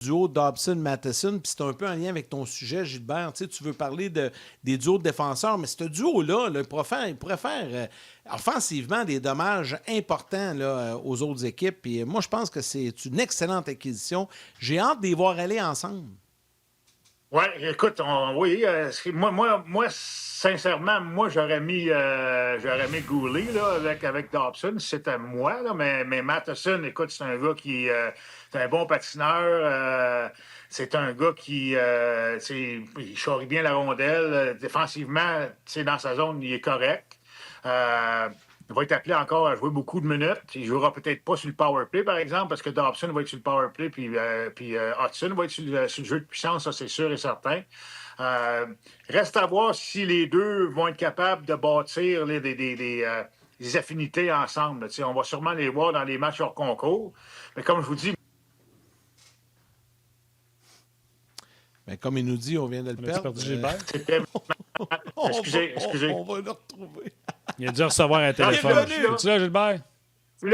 duo Dobson-Matheson, puis c'est un peu en lien avec ton sujet, Gilbert. Tu veux parler des duos de défenseurs, mais ce duo-là, là, il pourrait faire offensivement des dommages importants là, aux autres équipes. Puis moi, je pense que c'est une excellente acquisition. J'ai hâte de les voir aller ensemble. Oui, écoute, oui, sincèrement, j'aurais mis Goulet là, avec Dobson, si c'était moi, là, mais Matheson, écoute, c'est un gars c'est un bon patineur, c'est un gars il charrie bien la rondelle, défensivement, dans sa zone, il est correct. Il va être appelé encore à jouer beaucoup de minutes. Il ne jouera peut-être pas sur le power play, par exemple, parce que Dobson va être sur le power play, puis Hudson va être sur le jeu de puissance, ça c'est sûr et certain. Reste à voir si les deux vont être capables de bâtir des affinités ensemble. On va sûrement les voir dans les matchs hors concours. Mais comme je vous dis... Mais comme il nous dit, on vient de le perdre. Perdu Gilbert? Excusez. On va le retrouver. Il a dû recevoir un téléphone. Es-tu là, Gilbert? Je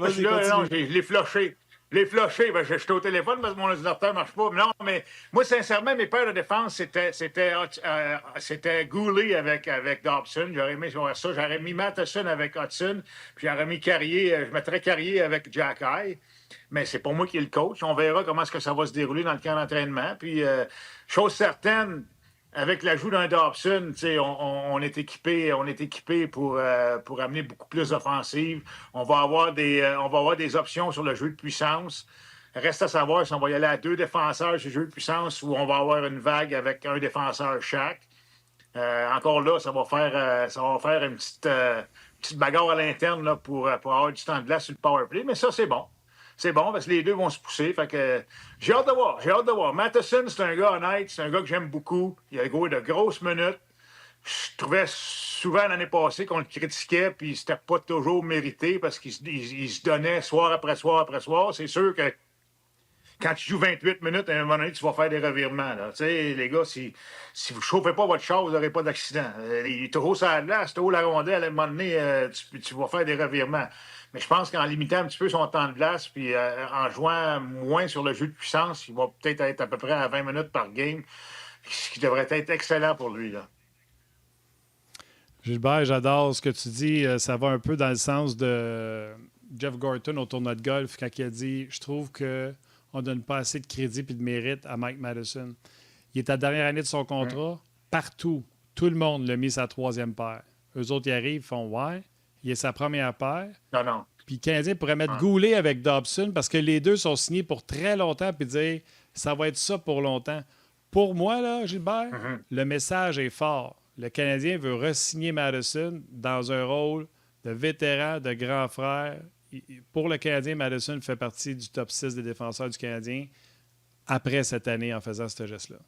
suis là, non, je l'ai flushé. Je suis au téléphone parce que mon ordinateur ne marche pas. Non, mais moi, sincèrement, mes paires de défense, c'était Goulet avec Dobson. J'aurais aimé voir ça. J'aurais mis Matheson avec Hudson. Puis j'aurais mis Carrier. Je mettrais Carrier avec Jack High. Mais c'est pas moi qui est le coach. On verra comment est-ce que ça va se dérouler dans le camp d'entraînement. Puis, chose certaine, avec l'ajout d'un Dobson, on est équipé pour amener beaucoup plus d'offensive. On va avoir des options sur le jeu de puissance. Reste à savoir si on va y aller à 2 défenseurs sur le jeu de puissance ou on va avoir une vague avec un défenseur chaque. Encore là, ça va faire une petite bagarre à l'interne là, pour avoir du temps de glace sur le power play. Mais ça, c'est bon. C'est bon parce que les deux vont se pousser. Fait que j'ai hâte de voir. Matheson, c'est un gars honnête, c'est un gars que j'aime beaucoup. Il a joué de grosses minutes. Je trouvais souvent l'année passée qu'on le critiquait, puis c'était pas toujours mérité parce qu'il se donnait soir après soir après soir. C'est sûr que quand tu joues 28 minutes, à un moment donné, tu vas faire des revirements. Là. Les gars, si vous ne chauffez pas votre char, vous n'aurez pas d'accident. Il est trop sur la glace, trop la rondelle, à un moment donné, tu vas faire des revirements. Mais je pense qu'en limitant un petit peu son temps de glace, puis en jouant moins sur le jeu de puissance, il va peut-être être à peu près à 20 minutes par game, ce qui devrait être excellent pour lui. Là. Gilbert, j'adore ce que tu dis. Ça va un peu dans le sens de Jeff Gorton au tournoi de golf quand il a dit « Je trouve qu'on ne donne pas assez de crédit et de mérite à Mike Matheson. » Il est à la dernière année de son contrat. Partout, tout le monde l'a mis sa 3e paire. Eux autres, ils arrivent, ils font « Ouais. » Il est sa première paire. Non. Puis le Canadien pourrait mettre Goulet avec Dobson parce que les deux sont signés pour très longtemps puis dire ça va être ça pour longtemps. Pour moi, là, Gilbert, le message est fort. Le Canadien veut re-signer Matheson dans un rôle de vétéran, de grand frère. Pour le Canadien, Matheson fait partie du top 6 des défenseurs du Canadien après cette année en faisant ce geste-là.